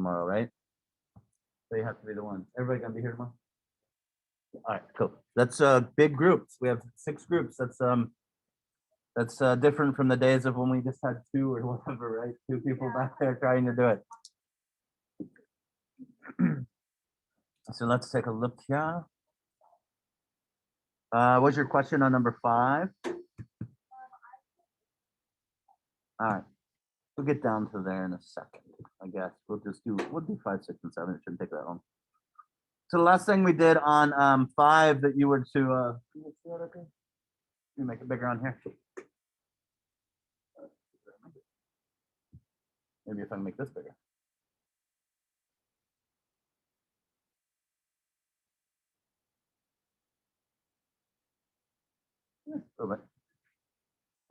tomorrow, right? So you have to be the one. Everybody gonna be here tomorrow? All right, cool. That's big groups. We have 6 groups. That's different from the days of when we just had 2 or whatever, right? 2 people back there trying to do it. So let's take a look here. What's your question on number 5? All right, we'll get down to there in a second. I guess we'll do 5, 6, and 7. It shouldn't take that long. So the last thing we did on 5 that you were to okay? You make it bigger on here. Maybe if I make this bigger. A little bit.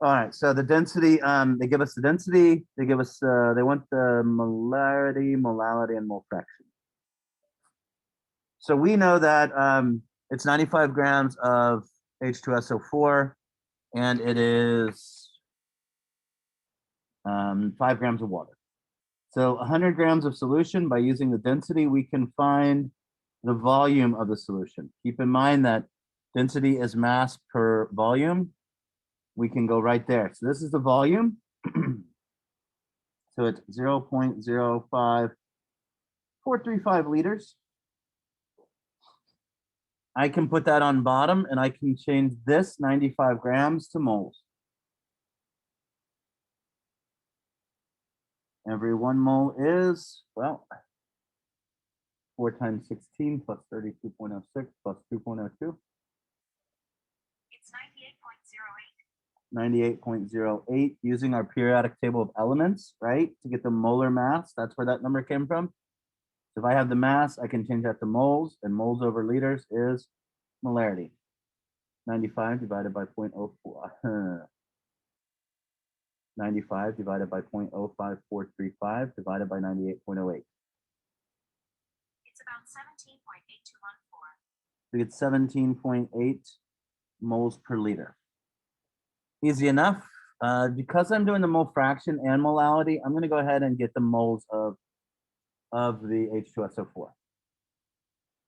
All right, so the density, they give us the density, they give us, they want the molality, and mole fraction. So we know that it's 95 grams of H2SO4, and it is 5 grams of water. So 100 grams of solution, by using the density, we can find the volume of the solution. Keep in mind that density is mass per volume. We can go right there. So this is the volume. So it's 0.05435 liters. I can put that on bottom, and I can change this 95 grams to moles. Every 1 mole is, well, 4 times 16 plus 32.06 plus 2.02. It's 98.08. 98.08, using our periodic table of elements, right? To get the molar mass, that's where that number came from. So if I have the mass, I can change that to moles, and moles over liters is molarity. 95 divided by 0.04. 95 divided by 0.05435 divided by 98.08. It's about 17.8214. We get 17.8 moles per liter. Easy enough. Because I'm doing the mole fraction and molality, I'm going to go ahead and get the moles of the H2SO4.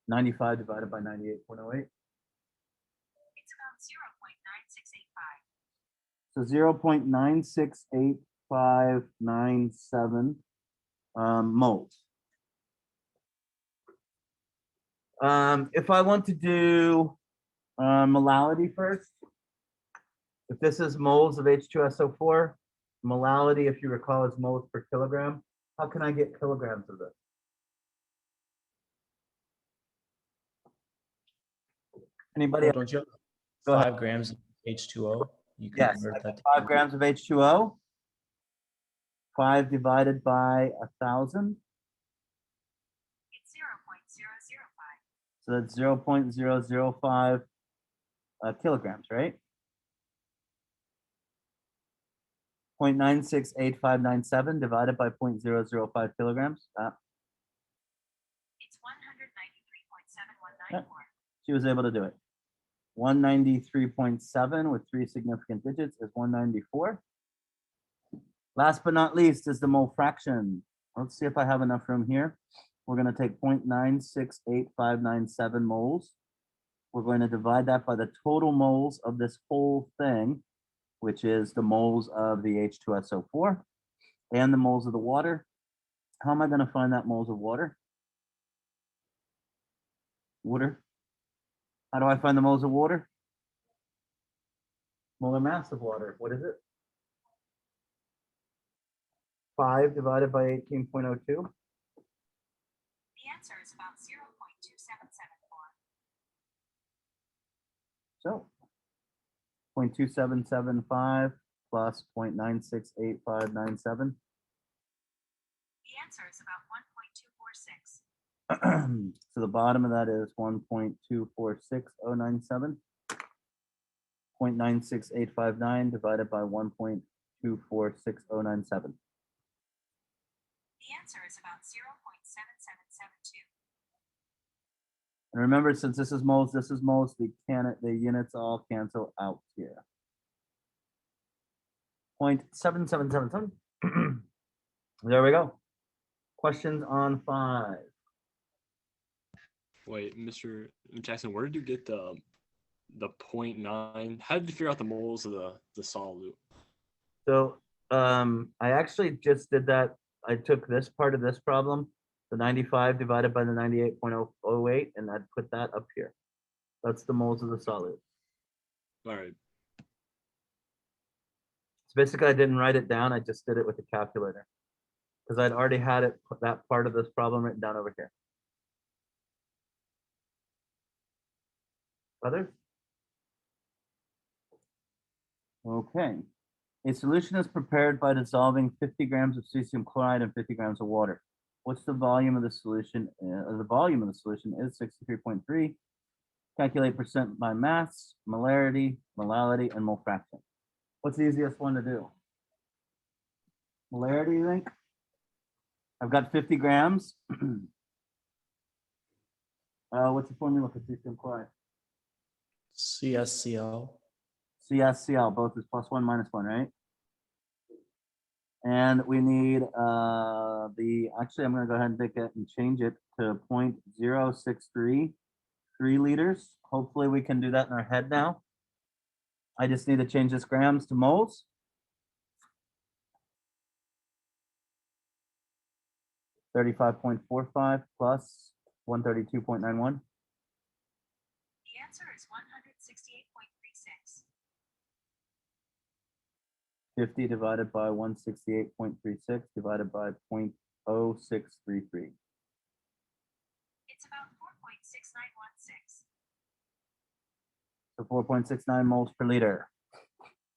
95 divided by 98.08. It's about 0.9685. So 0.968597 moles. If I want to do molality first, if this is moles of H2SO4, molality, if you recall, is moles per kilogram. How can I get kilograms of this? Anybody? Don't you have Go 5 ahead. grams of H2O? You can Yes, convert I that got to 5 grams of H2O. 5 divided by 1,000. It's 0.005. So that's 0.005 kilograms, right? 0.968597 divided by 0.005 kilograms. It's 193.7194. She was able to do it. 193.7 with 3 significant digits is 194. Last but not least is the mole fraction. Let's see if I have enough room here. We're going to take 0.968597 moles. We're going to divide that by the total moles of this whole thing, which is the moles of the H2SO4 and the moles of the water. How am I going to find that moles of water? How do I find the moles of water? Molar mass of water. What is it? 5 divided by 18.02. The answer is about 0.2774. So 0.2775 plus 0.968597. The answer is about 1.246. So the bottom of that is 1.246097. 0.96859 divided by 1.246097. The answer is about 0.7772. And remember, since this is moles, the units all cancel out here. 0.7777. There we go. Questions on 5? Wait, Mr. Jackson, where did you get the 0.9? How did you figure out the moles of the solute? So I actually just did that. I took this part of this problem, the 95 divided by the 98.008, and I'd put that up here. That's the moles of the solid. All right. So basically, I didn't write it down. I just did it with the calculator because I'd already had it, that part of this problem written down over here. Others? Okay. A solution is prepared by dissolving 50 grams of cesium chloride in 50 grams of water. What's the volume of the solution? The volume of the solution is 63.3. Calculate percent by mass, molarity, molality, and mole fraction. What's the easiest one to do? Molarity, you think? I've got 50 grams. What's the formula for cesium chloride? CSCl. CSCl, both is +1 -1, right? And we need actually I'm gonna go ahead and take it and change it to 0.063 liters. Hopefully we can do that in our head now. I just need to change this grams to moles. (35.45) plus 132.91. The answer is 168.36. 50 divided by 168.36 divided by 0.0633. It's about 4.6916. So 4.69 moles per liter.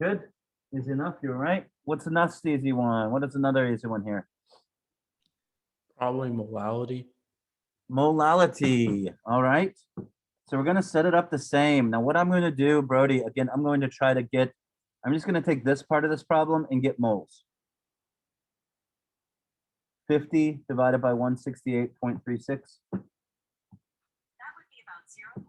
Good. Easy enough. You're right. What's the next easy one? What is another easy one here? Probably molality. Molality. All right. So we're going to set it up the same. Now, what I'm going to do, Brody, again, I'm going to try to get, I'm just going to take this part of this problem and get moles. 50 divided by 168.36. That would be about 0.2969.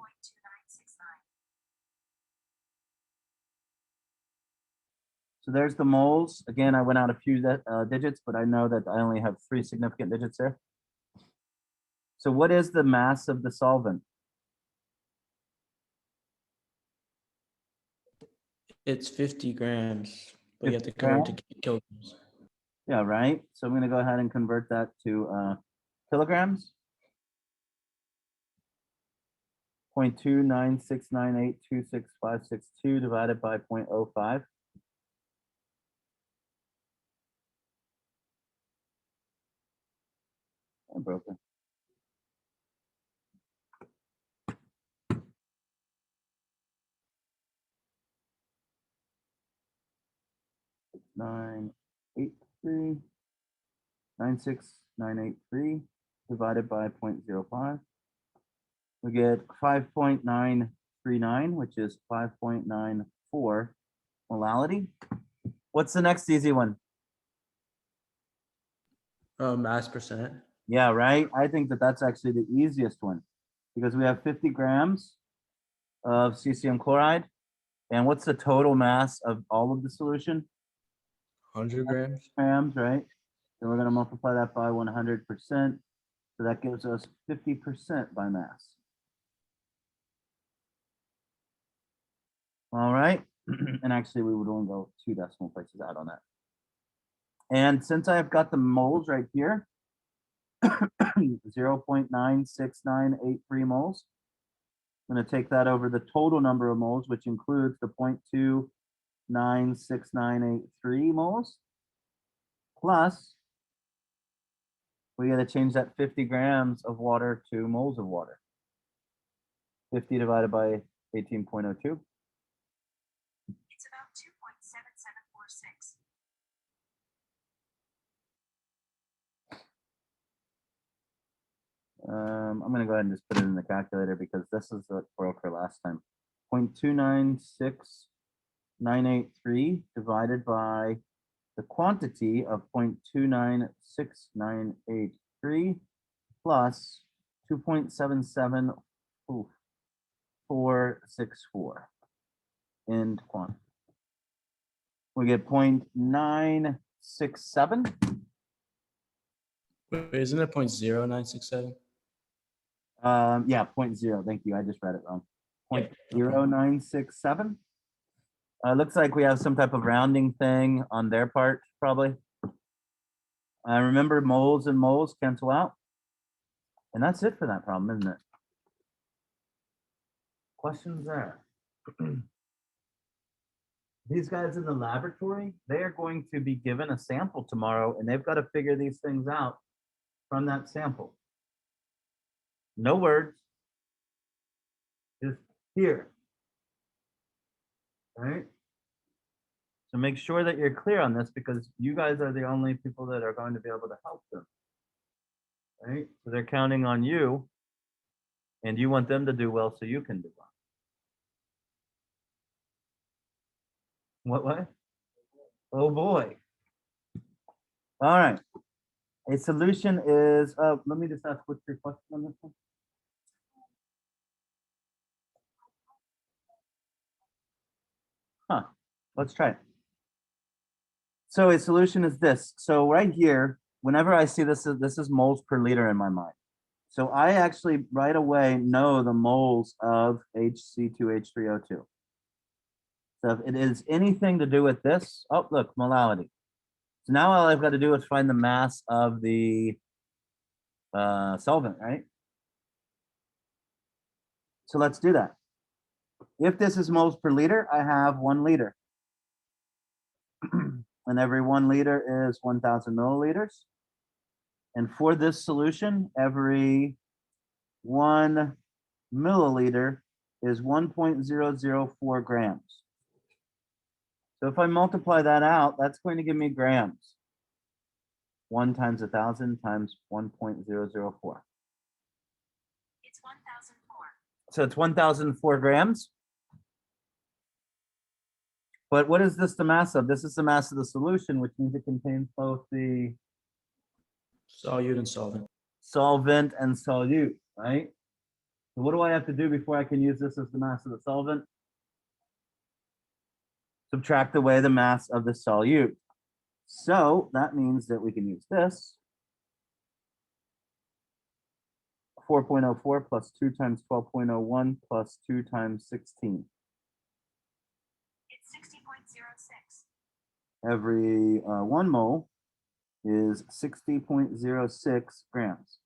So there's the moles. Again, I went out a few digits, but I know that I only have 3 significant digits there. So what is the mass of the solvent? It's 50 grams, but you have to 50 convert to kilograms. Yeah, right. So I'm going to go ahead and convert that to kilograms. 0.29698266562 divided by 0.05. I broke it. Nine, 96983 divided by 0.05. We get 5.939, which is 5.94 molality. What's the next easy one? Mass percent. Yeah, right. I think that that's actually the easiest one because we have 50 grams of cesium chloride. And what's the total mass of all of the solution? 100 grams. Grams, right? Then we're going to multiply that by 100%. So that gives us 50% by mass. All right. And actually, we would only go 2 decimal places out on that. And since I've got the moles right here, 0.96983 moles, I'm going to take that over the total number of moles, which includes the 0.29698 moles, plus we got to change that 50 grams of water to moles of water. 50 divided by 18.02. It's about 2.7746. I'm going to go ahead and just put it in the calculator because this is what broke her last time. 0.296983 divided by the quantity of 0.296983 plus 2.77464 in quantity. We get 0.967. Wait, isn't it 0.0967? Yeah, 0.0. Thank you. I just read it wrong. Yeah, no problem. 0.0967. Looks like we have some type of rounding thing on their part, probably. Remember, moles and moles cancel out. And that's it for that problem, isn't it? Questions there? These guys in the laboratory, they are going to be given a sample tomorrow, and they've got to figure these things out from that sample. No words, just here. Right? So make sure that you're clear on this, because you guys are the only people that are going to be able to help them. Right? So they're counting on you, and you want them to do well so you can do well. What? Oh boy. All right. A solution is, let me just ask, what's your question on this one? Huh, let's try it. So a solution is this. So right here, whenever I see this is moles per liter in my mind. So I actually right away know the moles of HC2H3O2. So if it is anything to do with this, oh, look, molality. So now all I've got to do is find the mass of the solvent, right? So let's do that. If this is moles per liter, I have 1 liter. And every 1 liter is 1,000 milliliters. And for this solution, every 1 milliliter is 1.004 grams. So if I multiply that out, that's going to give me grams. 1 times 1,000 times 1.004. It's 1004. So it's 1,004 grams. But what is this the mass of? This is the mass of the solution, which means it contains both the Solute and solvent. solvent and solute, right? So what do I have to do before I can use this as the mass of the solvent? Subtract away the mass of the solute. So that means that we can use this. 4.04 plus 2 times 12.01 plus 2 times 16. It's 60.06. Every 1 mole is 60.06 grams.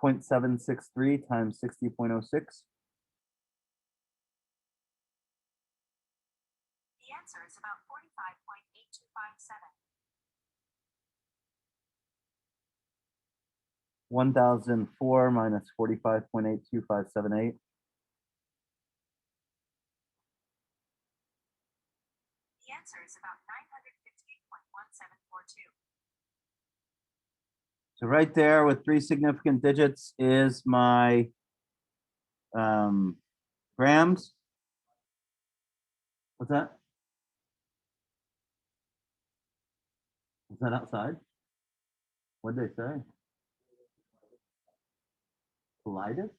0.763 times 60.06. The answer is about 45.8257. 1,004 minus 45.82578. The answer is about 958.1742. So right there with 3 significant digits is my grams. What's that? Is that outside? What did they say? Colitis?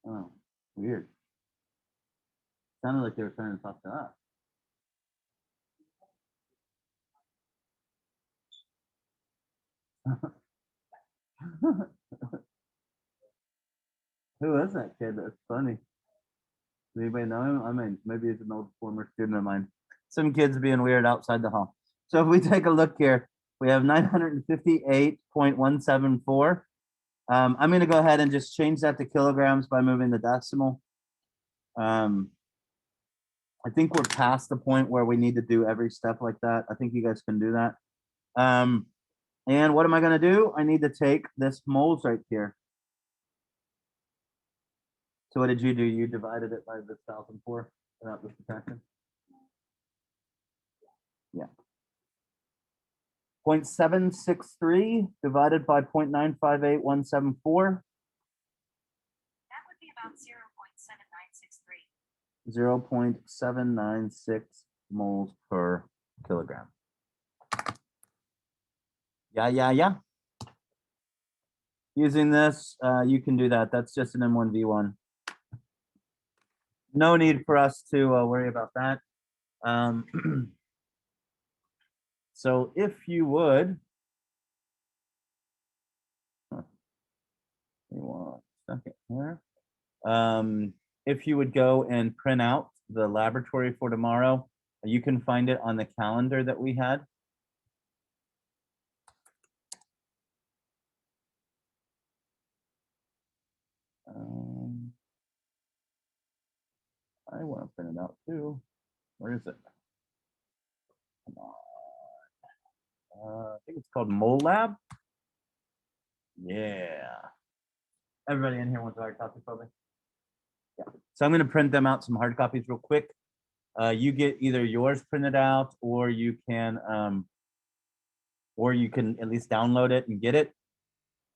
Oh, weird. Sounded like they were trying to talk to us. Who is that kid? That's funny. Does anybody know him? I mean, maybe he's an old former student of mine. Some kids being weird outside the hall. So if we take a look here, we have 958.174. I'm going to go ahead and just change that to kilograms by moving the decimal. I think we're past the point where we need to do every step like that. I think you guys can do that. And what am I going to do? I need to take this moles right here. So what did you do? You divided it by this 1,004 without the subtraction? Yeah. 0.763 divided by 0.958174. That would be about 0.7963. 0.796 moles per kilogram. Yeah. Using this, you can do that. That's just an M1V1. No need for us to worry about that. So if you would, give me 1 second here. If you would go and print out the laboratory for tomorrow, you can find it on the calendar that we had. I want to print it out too. Where is it? Come on. I think it's called Mole Lab. Yeah. Everybody in here wants a hard copy, probably. Yeah. So I'm going to print them out, some hard copies real quick. You get either yours printed out, or you can at least download it and get it.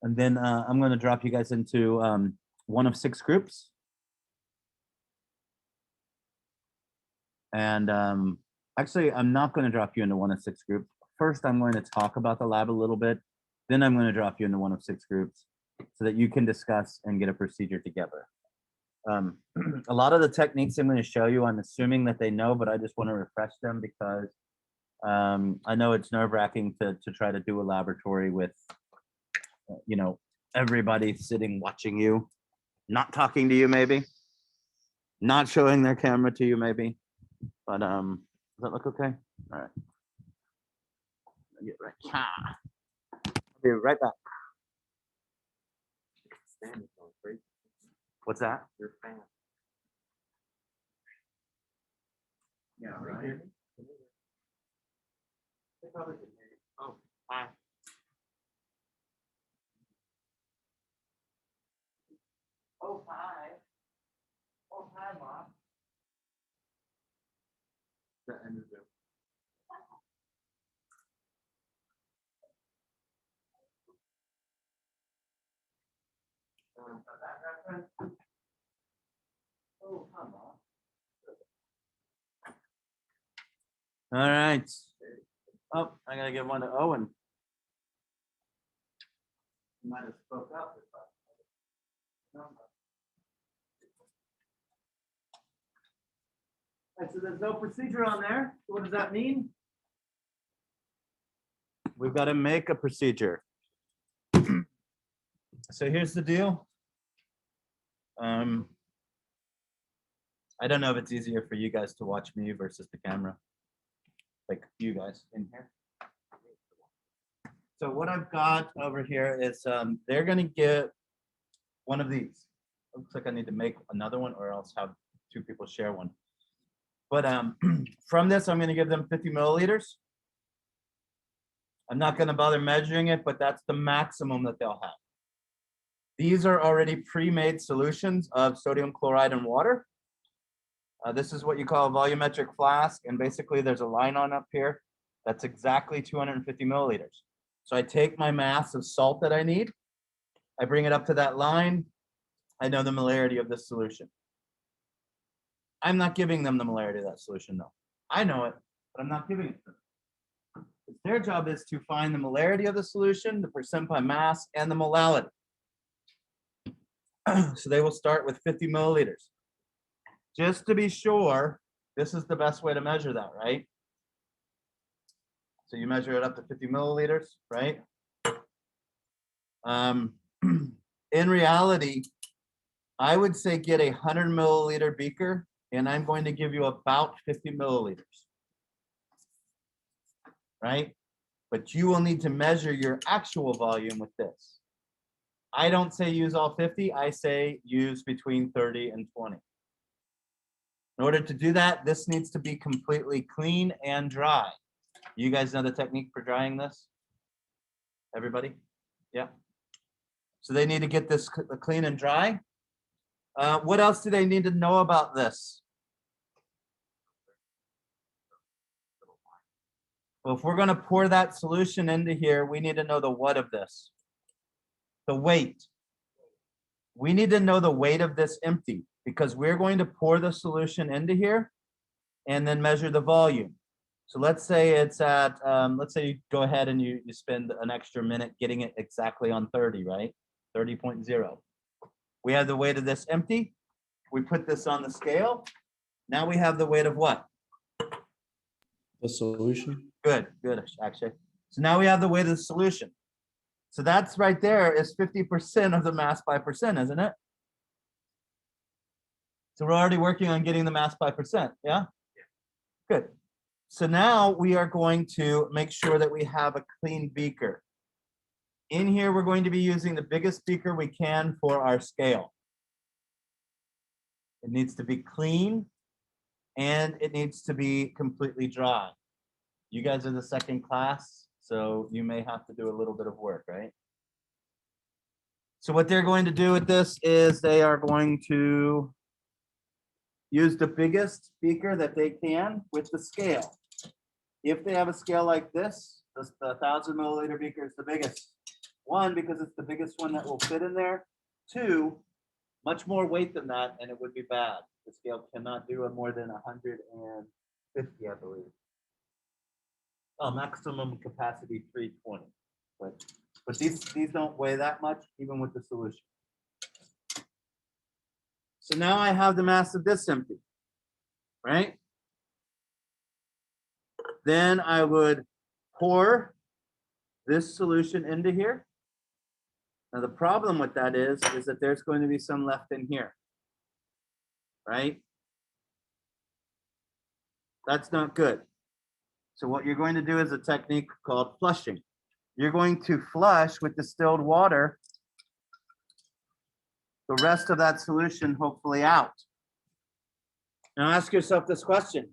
And then I'm going to drop you guys into one of 6 groups. And actually, I'm not going to drop you into one of 6 groups. First, I'm going to talk about the lab a little bit. Then I'm going to drop you into one of 6 groups so that you can discuss and get a procedure together. A lot of the techniques I'm going to show you, I'm assuming that they know, but I just want to refresh them because I know it's nerve-wracking to try to do a laboratory with, everybody sitting watching you, not talking to you maybe, not showing their camera to you maybe. But does that look okay? All right. I'll get right. I'll be right back. What's that? Your fan. Yeah, right. Oh, hi. Oh, hi. Oh, hi, Mom. The end of it. Oh, come on. All right. Oh, I gotta give one to Owen. You might have spoke up. All right, so there's no procedure on there. What does that mean? We've got to make a procedure. So here's the deal. I don't know if it's easier for you guys to watch me versus the camera, like you guys in here. So what I've got over here is they're going to get one of these. Looks like I need to make another one, or else have 2 people share one. But from this, I'm going to give them 50 milliliters. I'm not going to bother measuring it, but that's the maximum that they'll have. These are already pre-made solutions of sodium chloride and water. This is what you call a volumetric flask, and basically there's a line on up here that's exactly 250 milliliters. So I take my mass of salt that I need, I bring it up to that line, I know the molarity of this solution. I'm not giving them the molarity of that solution though. I know it, but I'm not giving it to them. Their job is to find the molarity of the solution, the percent by mass, and the molality. So they will start with 50 milliliters. Just to be sure, this is the best way to measure that, right? So you measure it up to 50 milliliters, right? In reality, I would say get a 100 milliliter beaker, and I'm going to give you about 50 milliliters, right? But you will need to measure your actual volume with this. I don't say use all 50, I say use between 30 and 20. In order to do that, this needs to be completely clean and dry. You guys know the technique for drying this? Everybody? Yeah. So they need to get this clean and dry. What else do they need to know about this? Well, if we're going to pour that solution into here, we need to know the what of this. The weight. We need to know the weight of this empty, because we're going to pour the solution into here and then measure the volume. So let's say it's at, let's say you go ahead and you spend an extra minute getting it exactly on 30, right? 30.0. We have the weight of this empty. We put this on the scale. Now we have the weight of what? The solution. Good, good, actually. So now we have the weight of the solution. So that's right there is 50% of the mass by percent, isn't it? So we're already working on getting the mass by percent, yeah? Good. So now we are going to make sure that we have a clean beaker. In here, we're going to be using the biggest beaker we can for our scale. It needs to be clean and it needs to be completely dry. You guys are the second class, so you may have to do a little bit of work, right? So what they're going to do with this is they are going to use the biggest beaker that they can with the scale. If they have a scale like this, the 1,000 milliliter beaker is the biggest. One, because it's the biggest one that will fit in there. Two, much more weight than that, and it would be bad. The scale cannot do more than 150, I believe. Oh, maximum capacity 320. But these don't weigh that much, even with the solution. So now I have the mass of this empty, right? Then I would pour this solution into here. Now the problem with that is that there's going to be some left in here, right? That's not good. So what you're going to do is a technique called flushing. You're going to flush with distilled water the rest of that solution hopefully out. Now ask yourself this question.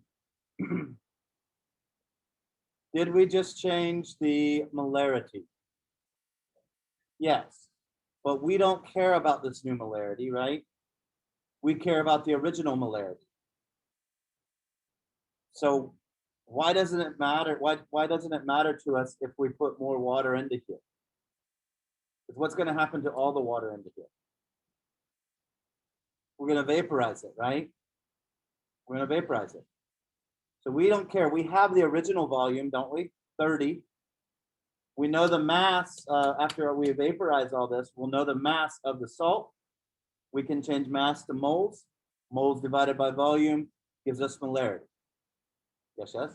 Did we just change the molarity? Yes, but we don't care about this new molarity, right? We care about the original molarity. So why doesn't it matter? Why doesn't it matter to us if we put more water into here? Because what's going to happen to all the water into here? We're going to vaporize it, right? We're going to vaporize it. So we don't care. We have the original volume, don't we? 30. We know the mass after we vaporize all this. We'll know the mass of the salt. We can change mass to moles. Moles divided by volume gives us molarity. Yes, yes?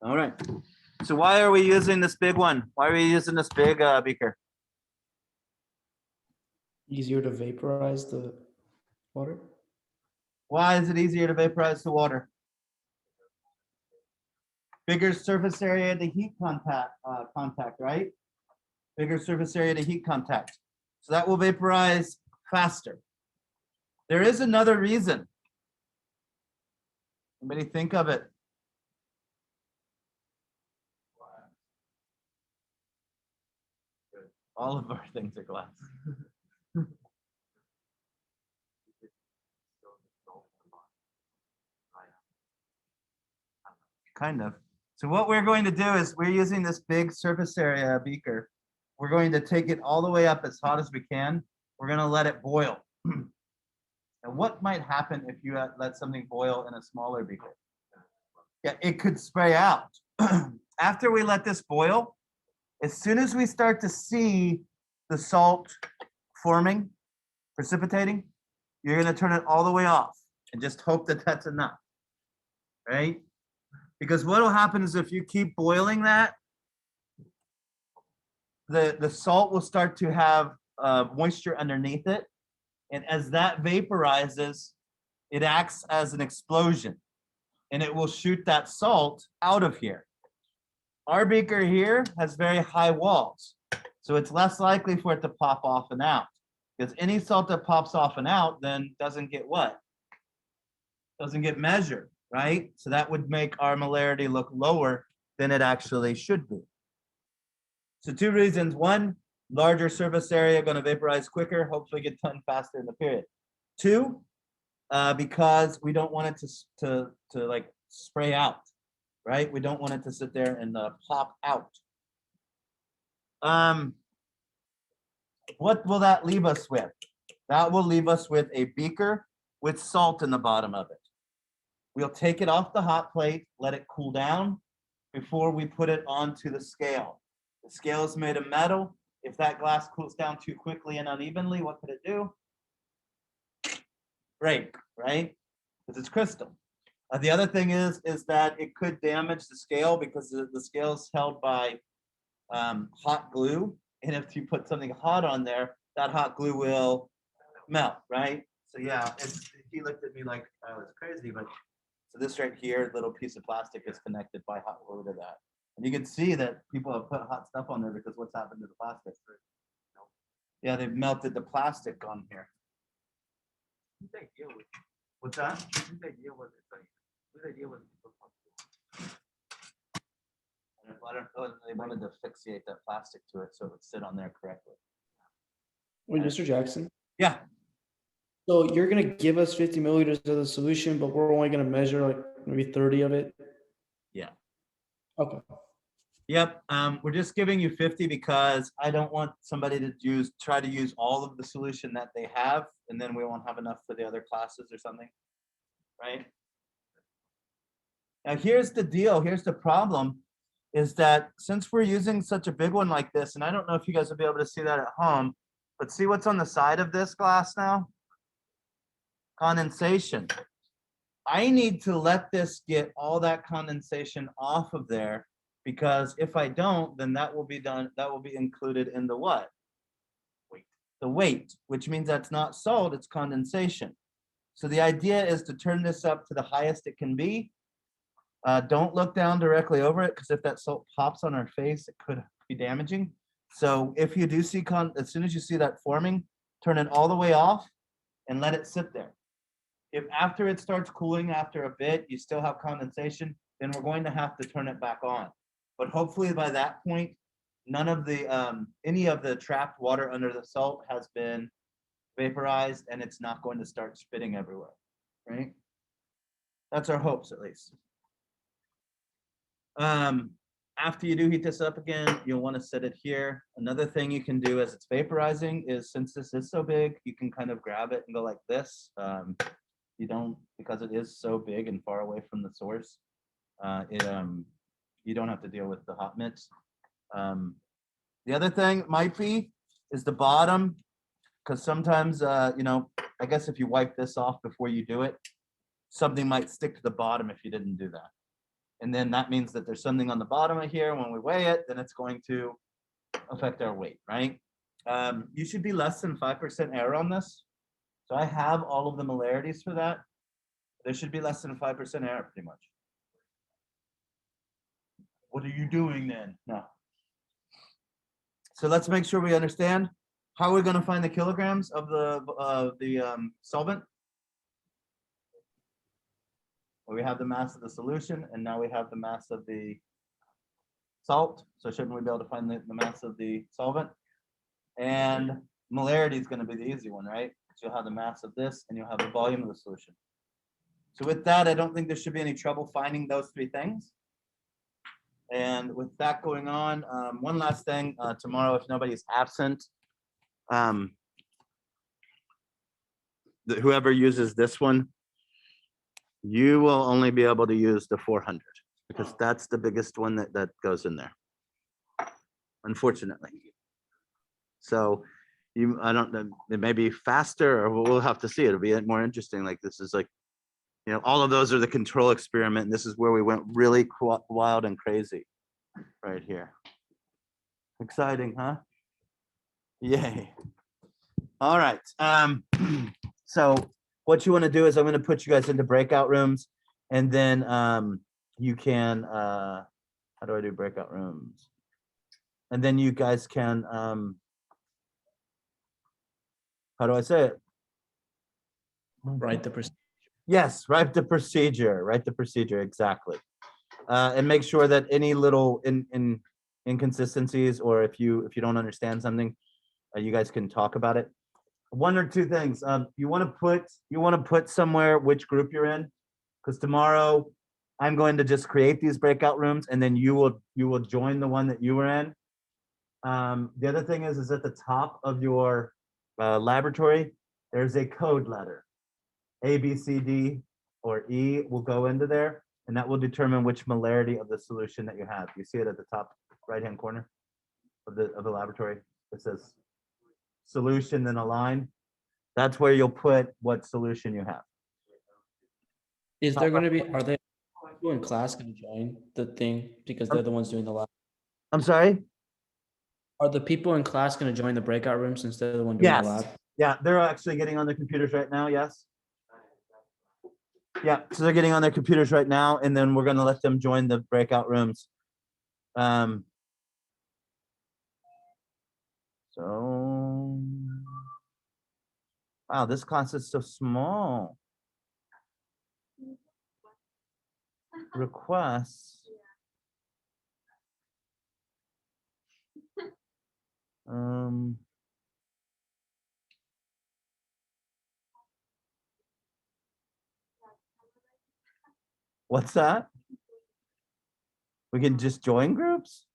All right. So why are we using this big one? Why are we using this big beaker? Easier to vaporize the water. Why is it easier to vaporize the water? Bigger surface area to heat contact, right? Bigger surface area to heat contact. So that will vaporize faster. There is another reason. Anybody think of it? All of our things are glass. Kind of. So what we're going to do is we're using this big surface area beaker. We're going to take it all the way up as hot as we can. We're going to let it boil. And what might happen if you let something boil in a smaller beaker? Yeah, it could spray out. After we let this boil, as soon as we start to see the salt forming, precipitating, you're going to turn it all the way off and just hope that that's enough, right? Because what will happen is if you keep boiling that, the salt will start to have moisture underneath it. And as that vaporizes, it acts as an explosion. And it will shoot that salt out of here. Our beaker here has very high walls. So it's less likely for it to pop off and out. Because any salt that pops off and out then doesn't get what? Doesn't get measured. Right? So that would make our molarity look lower than it actually should be. So two reasons. One, larger surface area going to vaporize quicker, hopefully get done faster in the period. Two, because we don't want it to like spray out, right? We don't want it to sit there and pop out. What will that leave us with? That will leave us with a beaker with salt in the bottom of it. We'll take it off the hot plate, let it cool down before we put it onto the scale. The scale is made of metal. If that glass cools down too quickly and unevenly, what could it do? Break, right? Because it's crystal. The other thing is that it could damage the scale because the scale is held by hot glue. And if you put something hot on there, that hot glue will melt, right? So yeah, he looked at me like I was crazy, but so this right here, little piece of plastic is connected by hot glue to that. And you can see that people have put hot stuff on there because what's happened to the plastic? Yeah, they've melted the plastic on here. What's that? I don't know, they wanted to fixate that plastic to it so it would sit on there correctly. Wait, Mr. Jackson. Yeah, So you're gonna give us 50 milliliters of the solution, but we're only gonna measure like maybe 30 of it. yeah. Okay. Yep, we're just giving you 50 because I don't want somebody to try to use all of the solution that they have, and then we won't have enough for the other classes or something, right? Now, here's the deal, here's the problem, is that since we're using such a big one like this, and I don't know if you guys will be able to see that at home, but see what's on the side of this glass now? Condensation. I need to let this get all that condensation off of there, because if I don't, then that will be included in the what? Weight. The weight, which means that's not salt, it's condensation. So the idea is to turn this up to the highest it can be. Don't look down directly over it, because if that salt pops on our face, it could be damaging. So if you do see, as soon as you see that forming, turn it all the way off and let it sit there. If after it starts cooling after a bit, you still have condensation, then we're going to have to turn it back on. But hopefully by that point, none of the any of the trapped water under the salt has been vaporized, and it's not going to start spitting everywhere, right? That's our hopes, at least. After you do heat this up again, you'll want to set it here. Another thing you can do as it's vaporizing is, since this is so big, you can kind of grab it and go like this. You don't, because it is so big and far away from the source, you don't have to deal with the hot mix. The other thing might be is the bottom, because sometimes, you know, I guess if you wipe this off before you do it, something might stick to the bottom if you didn't do that. And then that means that there's something on the bottom of here. When we weigh it, then it's going to affect our weight, right? You should be less than 5% error on this. So I have all of the molarities for that. There should be less than 5% error, pretty much. What are you doing then? No. So let's make sure we understand. How are we going to find the kilograms of the solvent? Well, we have the mass of the solution, and now we have the mass of the salt. So shouldn't we be able to find the mass of the solvent? And molarity is going to be the easy one, right? Because you'll have the mass of this, and you'll have the volume of the solution. So with that, I don't think there should be any trouble finding those three things. And with that going on, one last thing, tomorrow, if nobody's absent, whoever uses this one, you will only be able to use the 400, because that's the biggest one that goes in there, unfortunately. So I don't know, it may be faster, or we'll have to see. It'll be more interesting. Like, this is like, you know, all of those are the control experiment. And this is where we went really wild and crazy right here. Exciting, huh? Yay. All right. So what you want to do is I'm going to put you guys into breakout rooms, and then you can, how do I do breakout rooms? And then you guys can, how do I say it? Write the procedure. Yes, write the procedure, exactly. And make sure that any little inconsistencies, or if you don't understand something, you guys can talk about it. One or two things. You want to put somewhere which group you're in, because tomorrow I'm going to just create these breakout rooms, and then you will join the one that you were in. The other thing is at the top of your laboratory, there's a code letter. A, B, C, D, or E will go into there, and that will determine which molarity of the solution that you have. You see it at the top right-hand corner of the laboratory. It says solution, then a line. That's where you'll put what solution you have. Is there gonna be, are they people in class gonna join the thing because they're the ones doing the lab? I'm sorry? Are the people in class gonna join the breakout room since they're the one doing the Yes. lab? Yeah, they're actually getting on their computers right now, yes? Yeah, so they're getting on their computers right now, and then we're gonna let them join the breakout rooms. So, wow, this class is so small. Requests. Um, what's that? We can just join groups?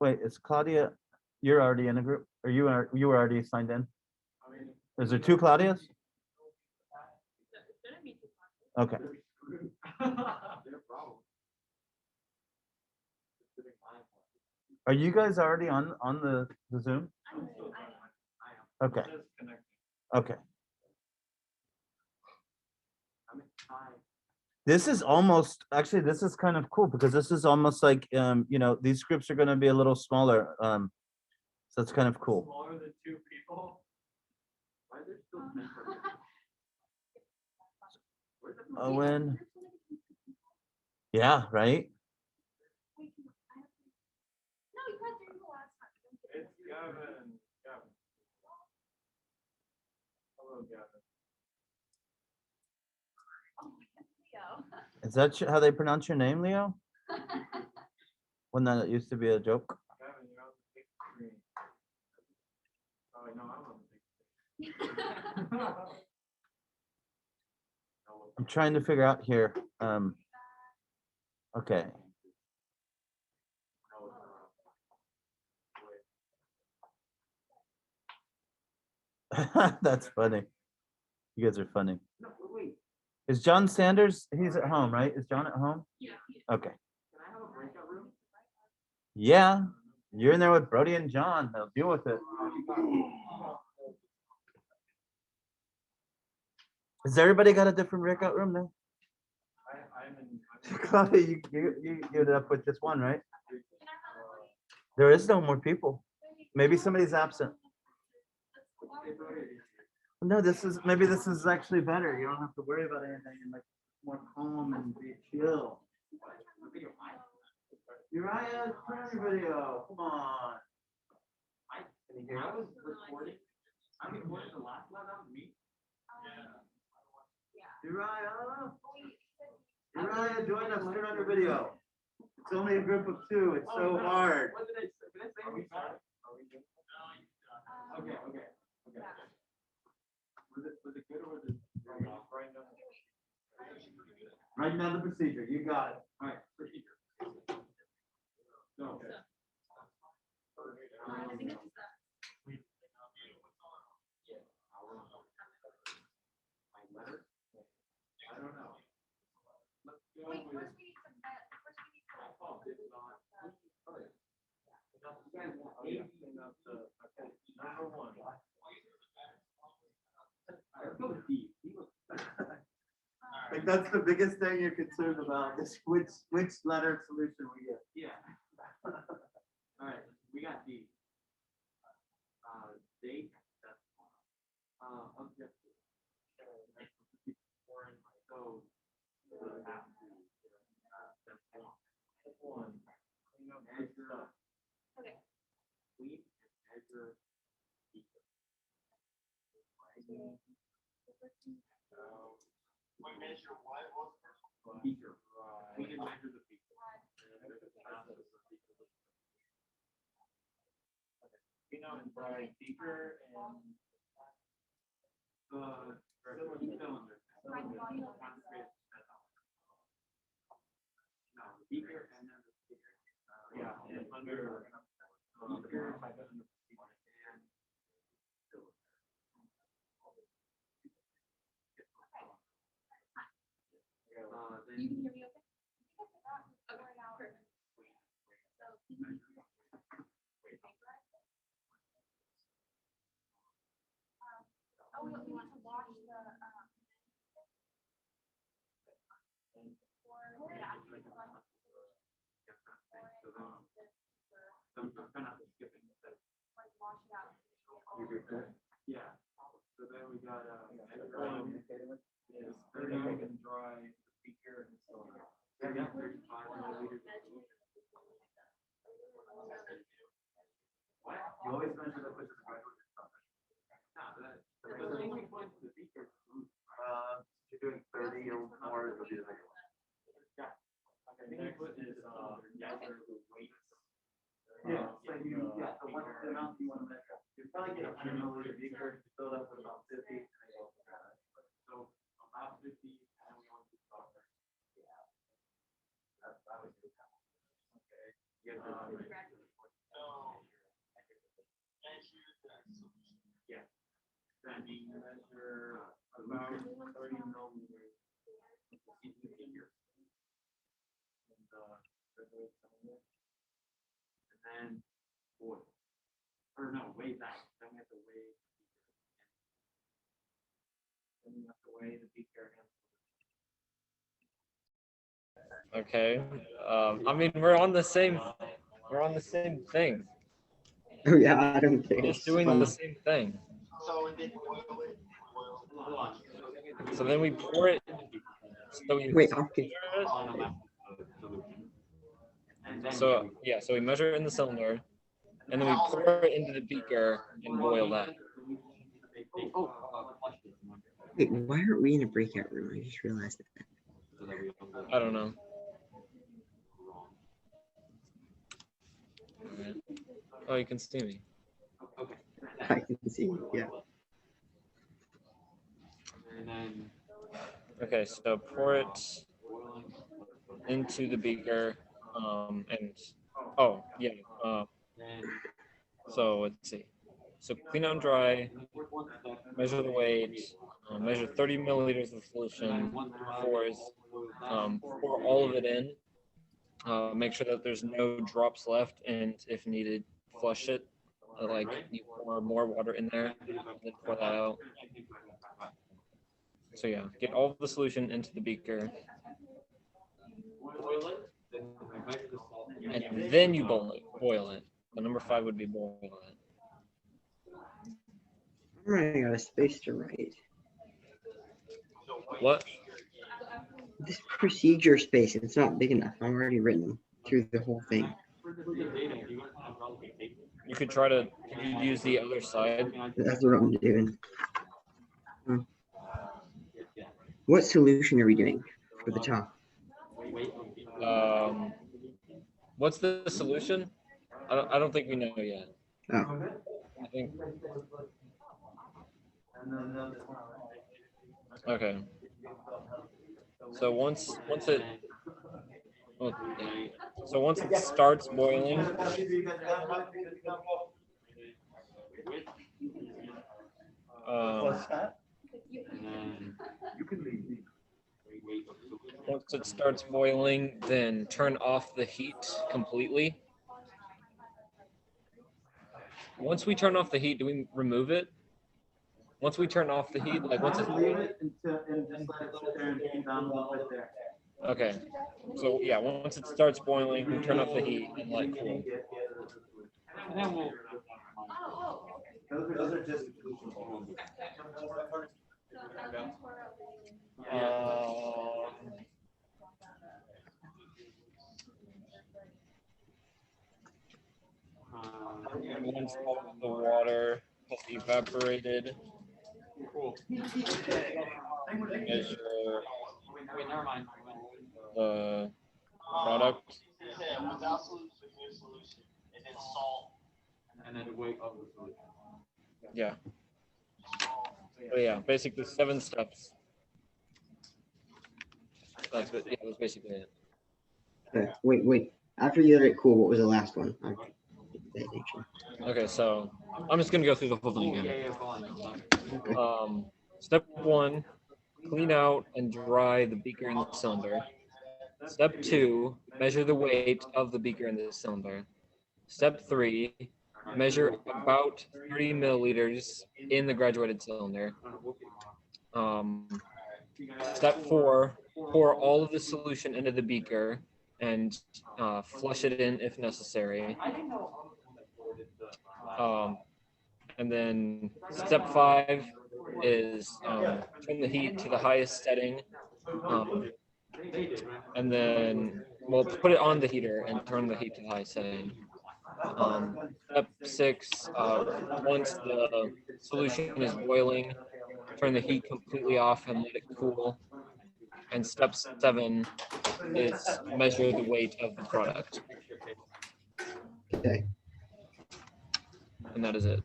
Wait, is Claudia, you're already in a group, or you were already signed in? Is there two Claudias? Okay. Are you guys already on the Zoom? Okay. Okay. This is almost, actually, this is kind of cool because this is almost like, you know, these groups are going to be a little smaller. So it's kind of cool. Smaller than 2 people? Why are there still 10 Owen. Yeah, right? It's Gavin. Hello, Gavin. Is that how they pronounce your name, Leo? When that used to be a joke. Gavin, you're on the big screen. Oh, no, I'm on the big screen. I'm trying to figure out here. Okay. That's funny. You guys are funny. Is John Sanders? He's at home, right? Is John at home? Yeah. Okay. Can I have a breakout room? Yeah. You're in there with Brody and John. They'll deal with it. Has everybody got a different breakout room now? I'm in. Claudia, you ended up with just one, right? There is no more people. Maybe somebody's absent. No, maybe this is actually better. You don't have to worry about anything and like more calm and be chill. Uriah, turn your video. Come on. Can you hear I us? was recording. I recorded the last one on me. Uriah, join us. Turn on your video. It's only a group of 2. It's so hard. What did I say? Did I say we started? Okay. Was it good or was it right now? Right now, the procedure. You got it. All right, procedure. No. My letter? I don't know. Let's go with. Number 1. Let's go with D. Like that's the biggest thing you're concerned about is which letter solution we get. Yeah. All right, we got D. Date. Objective. So. Step 1. Measure. Okay. Clean and measure. We measure what? Beaker. We can measure the beaker. We know it's by beaker and the cylinder. No, beaker and then the beaker. Yeah, and under beaker and then You can hear me okay? Okay. Like wash it out. Yeah. So then we got clean and dry beaker and so on. So we got 35 milliliters. What? You always measure the which is right with your stomach. No, the only point to the beaker. You're doing 30 or more, it'll be the bigger one. Yeah. I think I put is measure the weight. Yeah, so the one the amount you want to measure. You probably get a 100 milliliter beaker, fill it up with about 50. And then go from there. So about 50, and then we want to start there. I would do that. Okay. You have Yeah. Then we measure about 30 millimeters. Into the beaker. And then boil. Or no, weigh that. Then we have to weigh the beaker. Then we have to weigh the beaker and Okay. I mean, we're on the same thing. Oh yeah, I don't think. Just doing the same thing. So then we pour it. So we Wait, I'm confused. So yeah, so we measure it in the cylinder, and then we pour it into the beaker and boil that. Wait, why aren't we in a breakout room? I just realized that. I don't know. Alright. Oh, you can see me. I can see. Yeah. Okay, so pour it into the beaker, and oh yeah. So let's see. So clean out and dry. Measure the weight. Measure 30 milliliters of solution. Pour all of it in. Make sure that there's no drops left, and if needed, flush it. Like you pour more water in there, and then pour that out. So yeah, get all of the solution into the beaker, and then you boil it. So number 5 would be boil it. I'm running out of space to write. What? This procedure space, it's not big enough. I've already written through the whole thing. You could try to use the other side. That's what I'm doing. What solution are we doing for the top? What's the solution? I don't think we know yet. Oh, I think. Okay. So once it starts boiling, once it starts boiling, then turn off the heat completely. Once we turn off the heat, do we remove it? Once we turn off the heat, like once it's leave it until and just let it sit there and cool down a little bit there. okay. So yeah, once it starts boiling, we turn off the heat and let it cool. and then we'll. Those are just. Once all of the water has evaporated, measure Wait, never mind. the product. And then wait of the solution. Yeah. So yeah, basically 7 steps. That's basically it. wait. After you let it cool, what was the last one? I pay attention. Okay, so I'm just gonna go through the whole thing again. Step 1, clean out and dry the beaker and the cylinder. Step 2, measure the weight of the beaker and the cylinder. Step 3, measure about 30 milliliters in the graduated cylinder. Step 4, pour all of the solution into the beaker and flush it in if necessary. And then step 5 is turn the heat to the highest setting. And then we'll put it on the heater and turn the heat to the highest setting. Step 6, once the solution is boiling, turn the heat completely off and let it cool. And step 7 is measure the weight of the product. Okay. And that is it.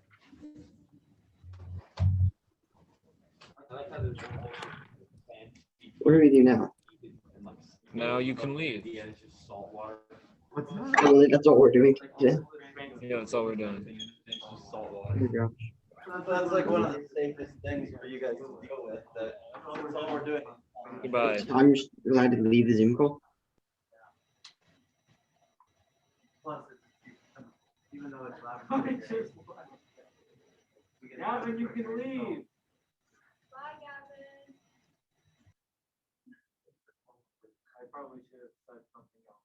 What do we do now? Now you can leave. Oh, that's what we're doing today. Yeah, that's all we're doing. Oh my gosh. That's like one of the safest things for you guys to deal with, that's all we're doing. Goodbye. I'm just allowed to leave the Zoom call. Plus, even though it's loud. Gavin, you can leave. Bye, Gavin. I probably should have said something else.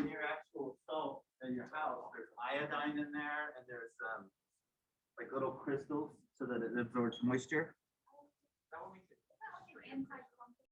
In your actual salt in your house, There's iodine in there and there's like little crystals so that it absorbs moisture. That would be inside